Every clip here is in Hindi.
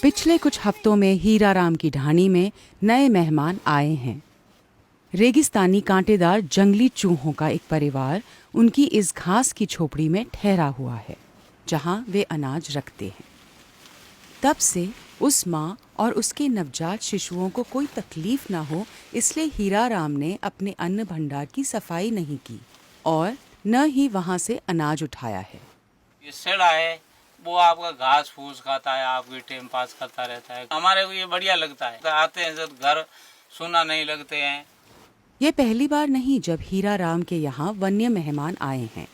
पिछले कुछ हफ्तों में हीराराम की ढाणी में नए मेहमान आए हैं। रेगिस्तानी कांटेदार जंगली चूहों का एक परिवार उनकी इस घास की झोपड़ी में ठहरा हुआ है, जहां वे अनाज रखते हैं। तब से उस माँ और उसके नवजात शिशुओं को कोई तकलीफ ना हो, इसलिए हीराराम ने अपने अन्न भंडार की सफाई नहीं की और न ही वहां से अनाज उठाया है। ये सेड़ा है, वो आपका घास फूस खाता है, आपकी टाइम पास करता रहता है। हमारे को ये बढ़िया लगता है। आते हैं जब घर सुना नहीं लगते हैं। ये पहली बार नहीं जब हीराराम के यहाँ वन्य मेहमान आए हैं,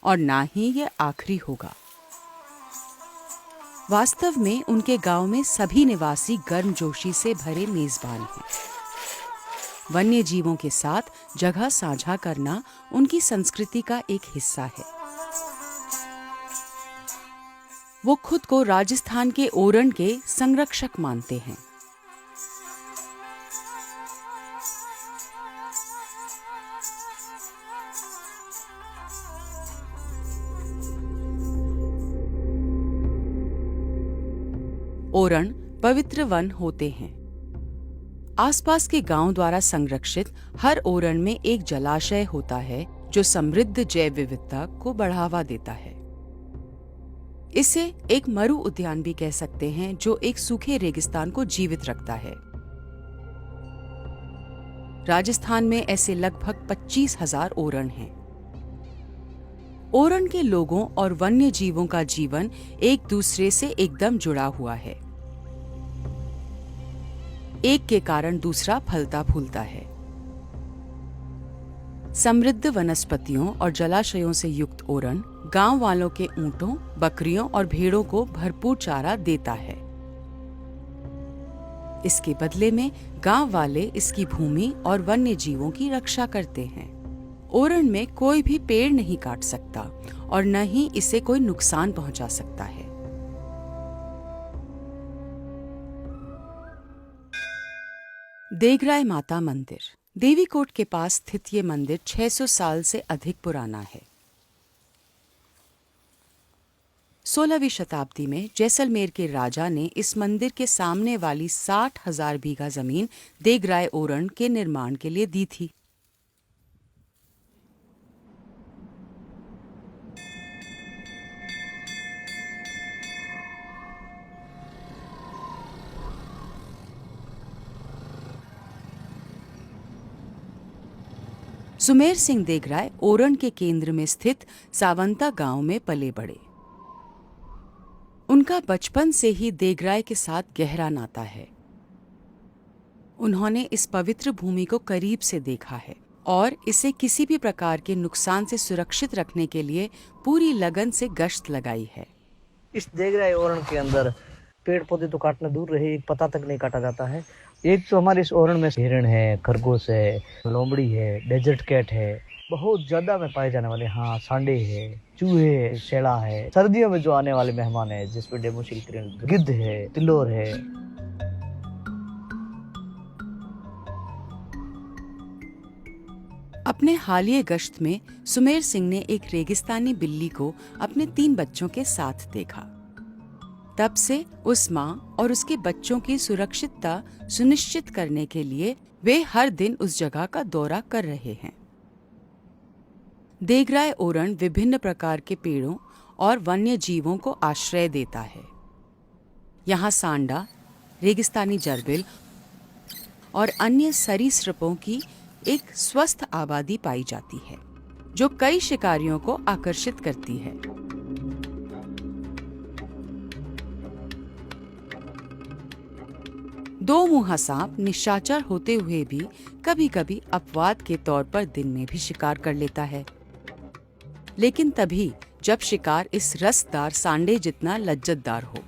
और ना ही ये आखिरी होगा। वास्तव में उनके गांव में सभी निवासी गर्मजोशी से भरे मेजबान हैं। वन्य जीवों के साथ जगह साझा करना उनकी संस्कृति का एक हिस्सा है। वो खुद को राजस्थान के ओरण के संरक्षक मानते हैं। ओरण पवित्र वन होते हैं। आसपास के गांव द्वारा संरक्षित हर ओरण में एक जलाशय होता है जो समृद्ध जैव विविधता को बढ़ावा देता है। इसे एक मरु उद्यान भी कह सकते हैं, जो एक सूखे रेगिस्तान को जीवित रखता है। राजस्थान में ऐसे लगभग 25,000 ओरण हैं। ओरण के लोगों और वन्य जीवों का जीवन एक दूसरे से एकदम जुड़ा हुआ है। एक के कारण दूसरा फलता फूलता है। समृद्ध वनस्पतियों और जलाशयों से युक्त ओरण गांव वालों के ऊंटों, बकरियों और भेड़ों को भरपूर चारा देता है। इसके बदले में गांव वाले इसकी भूमि और वन्य जीवों की रक्षा करते हैं। ओरण में कोई भी पेड़ नहीं काट सकता और न ही इसे कोई नुकसान पहुंचा सकता है। देगराय माता मंदिर। देवीकोट के पास स्थित ये मंदिर 600 साल से अधिक पुराना है। 16वीं शताब्दी में जैसलमेर के राजा ने इस मंदिर के सामने वाली 60,000 बीघा जमीन देगराय ओरण के निर्माण के लिए दी थी। सुमेर सिंह देगराय ओरण के केंद्र में स्थित सावंता गांव में पले बढ़े। उनका बचपन से ही देगराय के साथ गहरा नाता है। उन्होंने इस पवित्र भूमि को करीब से देखा है और इसे किसी भी प्रकार के नुकसान से सुरक्षित रखने के लिए पूरी लगन से गश्त लगाई है। इस देगराय ओरण के अंदर पेड़ पौधे तो काटना दूर रहे, एक पत्ता तक नहीं काटा जाता है। एक तो हमारे इस ओरण में हिरण है, खरगोश है, लोमड़ी है, डेजर्ट कैट है, बहुत ज्यादा में पाए जाने वाले। हाँ, सांडे है, चूहे है, शेड़ा है। सर्दियों में जो आने वाले मेहमान है जिसमें डेमोसिल गिद्ध है, तिलोर है। अपने हालिया गश्त में सुमेर सिंह ने एक रेगिस्तानी बिल्ली को अपने 3 बच्चों के साथ देखा। तब से उस माँ और उसके बच्चों की सुरक्षितता सुनिश्चित करने के लिए वे हर दिन उस जगह का दौरा कर रहे हैं। देगराय ओरण विभिन्न प्रकार के पेड़ों और वन्य जीवों को आश्रय देता है। यहाँ सांडा, रेगिस्तानी जरबिल और अन्य सरीसृपों की एक स्वस्थ आबादी पाई जाती है, जो कई शिकारियों को आकर्षित करती है। दो मुंहा सांप निशाचर होते हुए भी कभी कभी अपवाद के तौर पर दिन में भी शिकार कर लेता है, लेकिन तभी जब शिकार इस रसदार सांडे जितना लज्जतदार हो।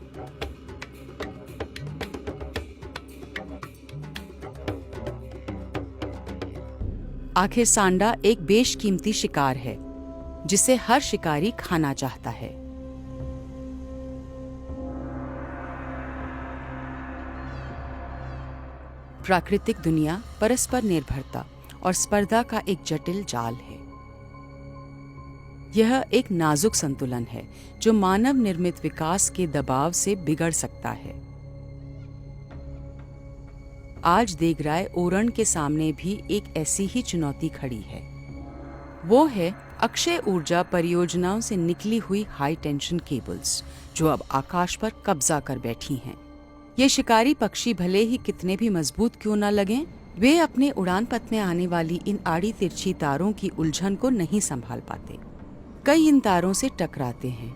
आखिर सांडा एक बेशकीमती शिकार है जिसे हर शिकारी खाना चाहता है। प्राकृतिक दुनिया परस्पर निर्भरता और स्पर्धा का एक जटिल जाल है। यह एक नाजुक संतुलन है जो मानव निर्मित विकास के दबाव से बिगड़ सकता है। आज देगराय ओरण के सामने भी एक ऐसी ही चुनौती खड़ी है। वो है अक्षय ऊर्जा परियोजनाओं से निकली हुई हाई टेंशन केबल्स, जो अब आकाश पर कब्जा कर बैठी हैं। ये शिकारी पक्षी भले ही कितने भी मजबूत क्यों न लगें, वे अपने उड़ान पथ में आने वाली इन आड़ी तिरछी तारों की उलझन को नहीं संभाल पाते। कई इन तारों से टकराते हैं,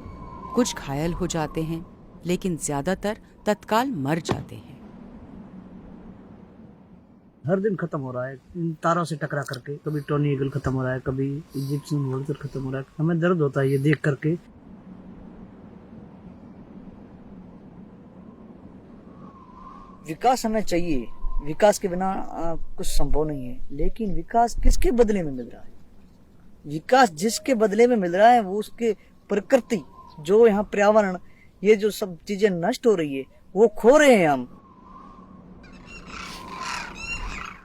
कुछ घायल हो जाते हैं, लेकिन ज्यादातर तत्काल मर जाते हैं। हर दिन खत्म हो रहा है इन तारों से टकरा करके। कभी टॉनी ईगल खत्म हो रहा है, कभी इजिप्शियन वोल्चर खत्म हो रहा है। हमें दर्द होता है ये देख करके। विकास हमें चाहिए, विकास के बिना कुछ संभव नहीं है। लेकिन विकास किसके बदले में मिल रहा है? विकास जिसके बदले में मिल रहा है वो उसके प्रकृति, जो यहाँ पर्यावरण, ये जो सब चीजें नष्ट हो रही है वो खो रहे हैं हम।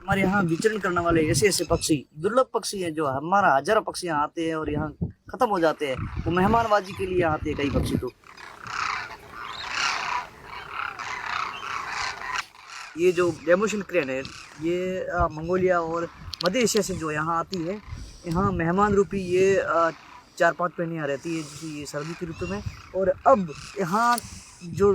हमारे यहाँ विचरण करने वाले ऐसे ऐसे पक्षी, दुर्लभ पक्षी हैं, जो हमारा हजारों पक्षी यहाँ आते हैं और यहाँ खत्म हो जाते हैं। वो मेहमानबाजी के लिए आते हैं कई पक्षी। तो ये जो डेमोशन क्रेन है, ये मंगोलिया और मध्य एशिया से जो यहाँ आती है, यहाँ मेहमान रूपी ये 4-5 महीने रहती है, जैसे ये सर्दी की ऋतु में। और अब यहाँ जो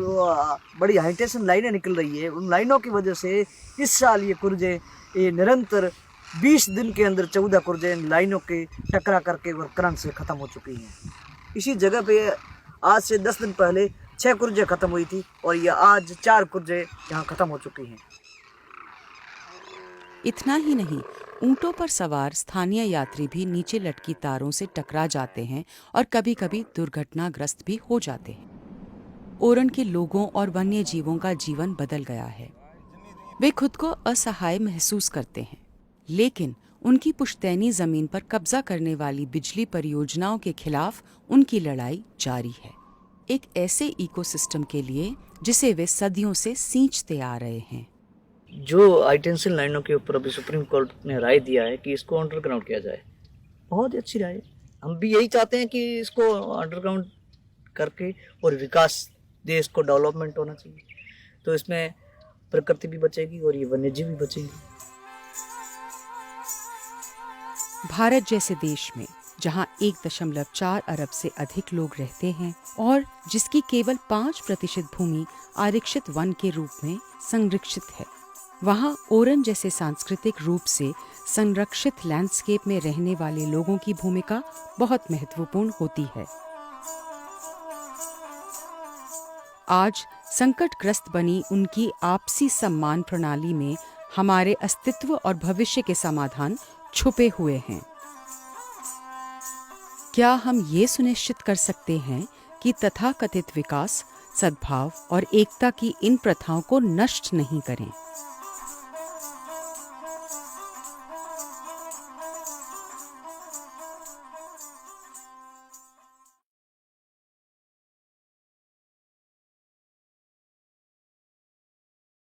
बड़ी हाई टेंशन लाइनें निकल रही है, उन लाइनों की वजह से इस साल ये कुर्जे ये निरंतर 20 दिन के अंदर 14 कुर्जे लाइनों के टकरा करके और करंट से ख़त्म हो चुकी हैं। इसी जगह पे आज से 10 दिन पहले 6 कुर्जे ख़त्म हुई थी और ये आज 4 कुर्जे यहाँ ख़त्म हो चुकी हैं। इतना ही नहीं, ऊंटों पर सवार स्थानीय यात्री भी नीचे लटकी तारों से टकरा जाते हैं और कभी-कभी दुर्घटनाग्रस्त भी हो जाते हैं। ओरण के लोगों और वन्य जीवों का जीवन बदल गया है। वे खुद को असहाय महसूस करते हैं, लेकिन उनकी पुश्तैनी जमीन पर कब्जा करने वाली बिजली परियोजनाओं के खिलाफ उनकी लड़ाई जारी है, एक ऐसे इकोसिस्टम के लिए जिसे वे सदियों से सींचते आ रहे हैं। जो हाई टेंशन लाइनों के ऊपर अभी सुप्रीम कोर्ट ने राय दिया है कि इसको अंडरग्राउंड किया जाए, बहुत ही अच्छी राय है। हम भी यही चाहते हैं कि इसको अंडरग्राउंड करके और विकास, देश को डेवलपमेंट होना चाहिए, तो इसमें प्रकृति भी बचेगी और ये वन्यजीव भी बचेंगे। भारत जैसे देश में जहां 1.4 अरब से अधिक लोग रहते हैं और जिसकी केवल 5% भूमि आरक्षित वन के रूप में संरक्षित है, वहां ओरण जैसे सांस्कृतिक रूप से संरक्षित लैंडस्केप में रहने वाले लोगों की भूमिका बहुत महत्वपूर्ण होती है। आज संकटग्रस्त बनी उनकी आपसी सम्मान प्रणाली में हमारे अस्तित्व और भविष्य के समाधान छुपे हुए हैं। क्या हम ये सुनिश्चित कर सकते हैं कि तथाकथित विकास, सद्भाव और एकता की इन प्रथाओं को नष्ट नहीं करें?